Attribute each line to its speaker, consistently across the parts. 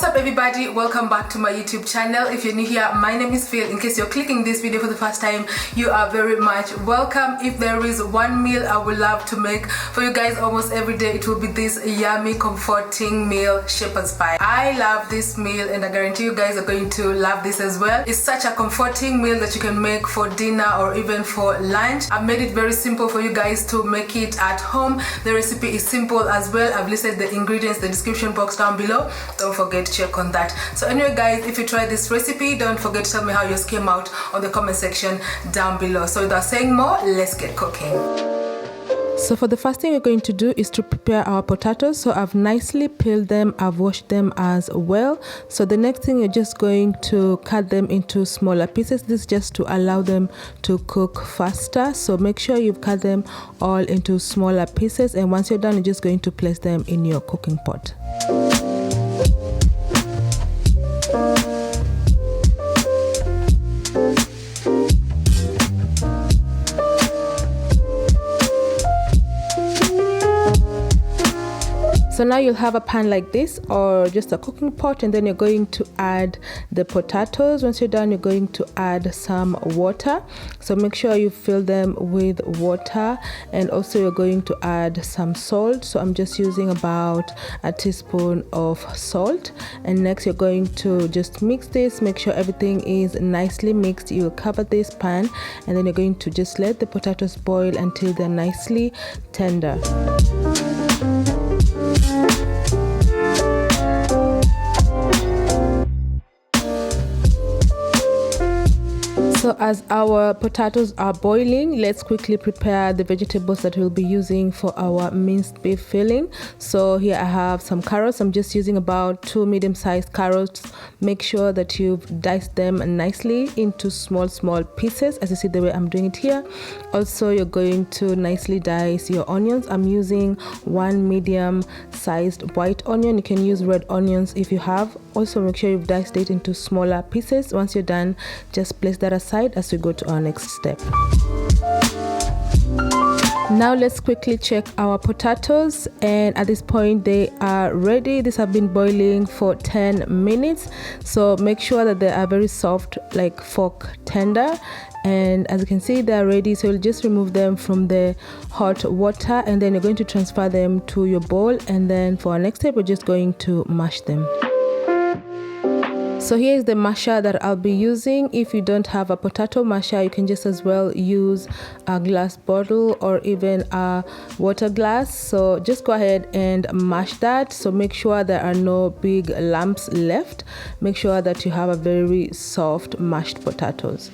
Speaker 1: up everybody, welcome back to my YouTube channel. If you're new here, my name is Phil. In case you're clicking this video for the first time, you are very much welcome. If there is one meal I would love to make for you guys almost every day, it will be this yummy comforting meal, shepherd's pie. I love this meal and I guarantee you guys are going to love this as well. It's such a comforting meal that you can make for dinner or even for lunch. I've made it very simple for you guys to make it at home. The recipe is simple as well. I've listed the ingredients in the description box down below. Don't forget to check on that. So anyway guys, if you try this recipe, don't forget to tell me how yours came out on the comment section down below. So without saying more, let's get cooking. So for the first thing we're going to do is to prepare our potatoes. So I've nicely peeled them, I've washed them as well. So the next thing, you're just going to cut them into smaller pieces. This is just to allow them to cook faster. So make sure you've cut them all into smaller pieces, and once you're done, you're just going to place them in your cooking pot. So now you'll have a pan like this or just a cooking pot, and then you're going to add the potatoes. Once you're done, you're going to add some water. So make sure you fill them with water, and also you're going to add some salt. So I'm just using about a teaspoon of salt. And next you're going to just mix this, make sure everything is nicely mixed. You'll cover this pan, and then you're going to just let the potatoes boil until they're nicely tender. So as our potatoes are boiling, let's quickly prepare the vegetables that we'll be using for our minced beef filling. So here I have some carrots. I'm just using about 2 medium-sized carrots. Make sure that you've diced them nicely into small pieces, as you see the way I'm doing it here. Also, you're going to nicely dice your onions. I'm using 1 medium-sized white onion. You can use red onions if you have. Also, make sure you've diced it into smaller pieces. Once you're done, just place that aside as we go to our next step. Now let's quickly check our potatoes, and at this point they are ready. These have been boiling for 10 minutes, so make sure that they are very soft, like fork tender. And as you can see, they are ready. So you'll just remove them from the hot water, and then you're going to transfer them to your bowl. And then for our next step, we're just going to mash them. So here is the masher that I'll be using. If you don't have a potato masher, you can just as well use a glass bottle or even a water glass. So just go ahead and mash that. So make sure there are no big lumps left. Make sure that you have a very soft mashed potatoes.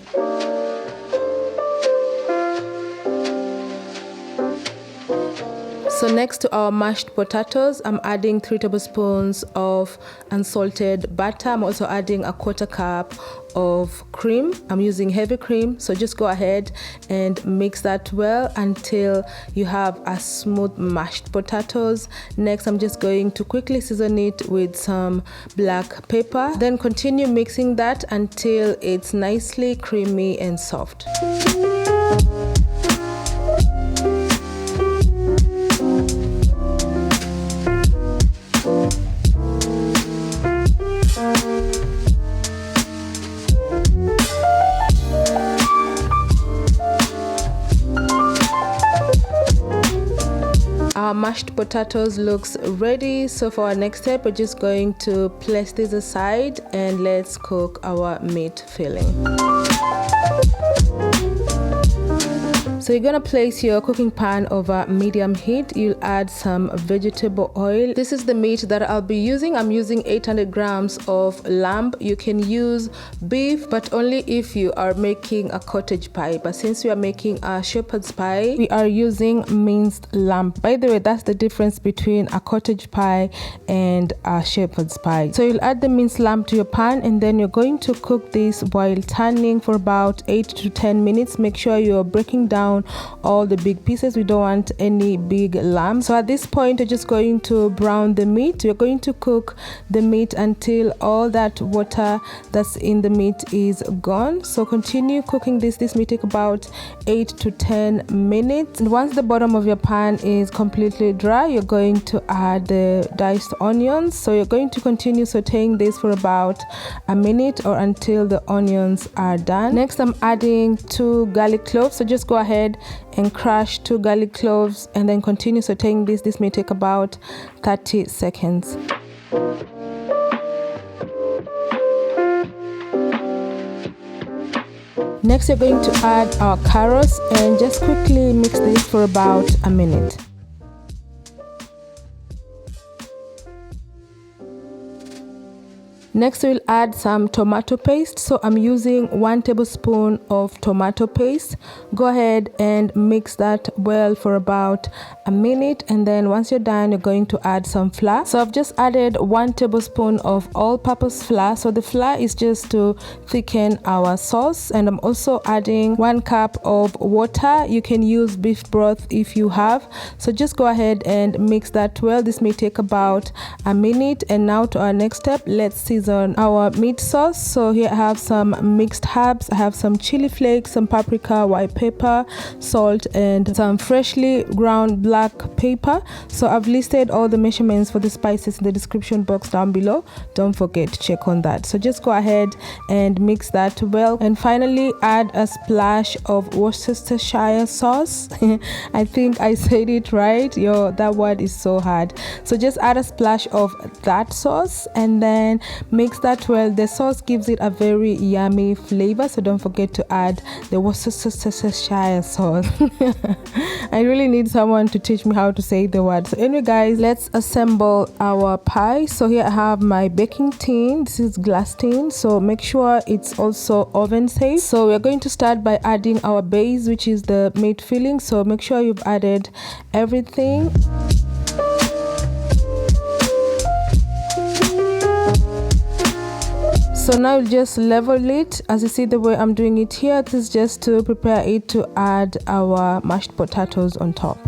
Speaker 1: So next to our mashed potatoes, I'm adding 3 tablespoons of unsalted butter. I'm also adding a 1/4 cup of cream. I'm using heavy cream, so just go ahead and mix that well until you have a smooth mashed potatoes. Next, I'm just going to quickly season it with some black pepper. Then continue mixing that until it's nicely creamy and soft. Our mashed potatoes looks ready. So for our next step, we're just going to place this aside and let's cook our meat filling. So you're gonna place your cooking pan over medium heat. You'll add some vegetable oil. This is the meat that I'll be using. I'm using 800 grams of lamb. You can use beef, but only if you are making a cottage pie. But since we are making a shepherd's pie, we are using minced lamb. By the way, that's the difference between a cottage pie and a shepherd's pie. So you'll add the minced lamb to your pan, and then you're going to cook this while turning for about 8 to 10 minutes. Make sure you're breaking down down all the big pieces. We don't want any big lumps. So at this point, we're just going to brown the meat. We're going to cook the meat until all that water that's in the meat is gone. So continue cooking this. This may take about 8 to 10 minutes. And once the bottom of your pan is completely dry, you're going to add the diced onions. So you're going to continue sauteing this for about a minute or until the onions are done. Next, I'm adding 2 garlic cloves. So just go ahead and crush 2 garlic cloves and then continue sauteing this. This may take about 30 seconds. Next, you're going to add our carrots and just quickly mix this for about a minute. Next, we'll add some tomato paste. So I'm using 1 tablespoon of tomato paste. Go ahead and mix that well for about a minute, and then once you're done, you're going to add some flour. So I've just added 1 tablespoon of all-purpose flour. So the flour is just to thicken our sauce, and I'm also adding 1 cup of water. You can use beef broth if you have. So just go ahead and mix that well. This may take about a minute. And now to our next step, let's season our meat sauce. So here I have some mixed herbs. I have some chili flakes, some paprika, white pepper, salt, and some freshly ground black pepper. So I've listed all the measurements for the spices in the description box down below. Don't forget to check on that. So just go ahead and mix that well, and finally add a splash of Worcestershire sauce. I think I said it right. That word is so hard. So just add a splash of that sauce and then mix that well. The sauce gives it a very yummy flavor, so don't forget to add the Worcestershire sauce. I really need someone to teach me how to say the word. So anyway guys, let's assemble our pie. So here I have my baking tin. This is glass tin, so make sure it's also oven safe. So we're going to start by adding our base, which is the meat filling. So make sure you've added everything. So now we'll just level it. As you see the way I'm doing it here, this is just to prepare it to add our mashed potatoes on top.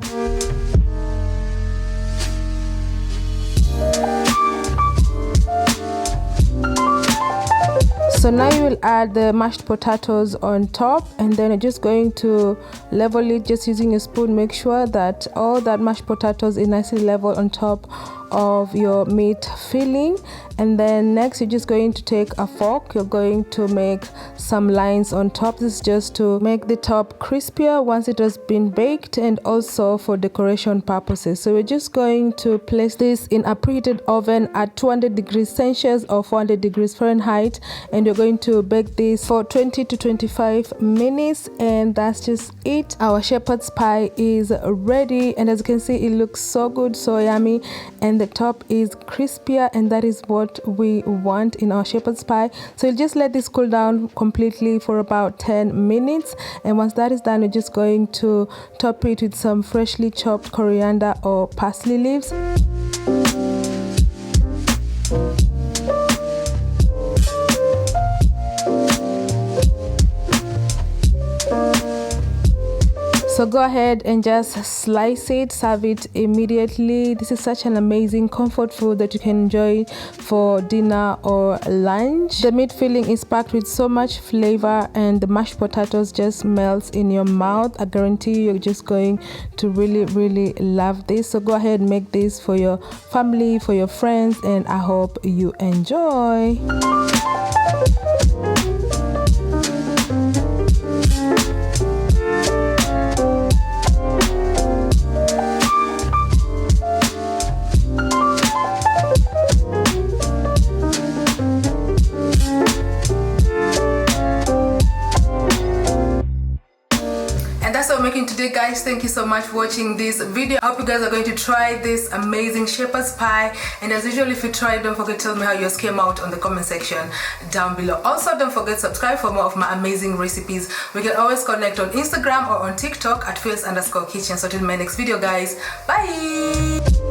Speaker 1: So now you will add the mashed potatoes on top, and then you're just going to level it just using a spoon. Make sure that all that mashed potatoes is nicely level on top of your meat filling. And then next, you're just going to take a fork. You're going to make some lines on top. This is just to make the top crispier once it has been baked, and also for decoration purposes. So we're just going to place this in a preheated oven at 200 degrees Celsius or 400 degrees Fahrenheit, and you're going to bake this for 20 to 25 minutes, and that's just it. Our shepherd's pie is ready, and as you can see, it looks so good, so yummy, and the top is crispier, and that is what we want in our shepherd's pie. So you'll just let this cool down completely for about 10 minutes, and once that is done, you're just going to top it with some freshly chopped coriander or parsley leaves. So go ahead and just slice it, serve it immediately. This is such an amazing comfort food that you can enjoy for dinner or lunch. The meat filling is packed with so much flavor, and the mashed potatoes just melts in your mouth. I guarantee you're just going to really love this. So go ahead and make this for your family, for your friends, and I hope you enjoy. Making today, guys. Thank you so much for watching this video. I hope you guys are going to try this amazing shepherd's pie, and as usual, if you try it, don't forget to tell me how yours came out on the comment section down below. Also, don't forget to subscribe for more of my amazing recipes. We can always connect on Instagram or on TikTok at Phils_kitchen. So till my next video, guys, bye.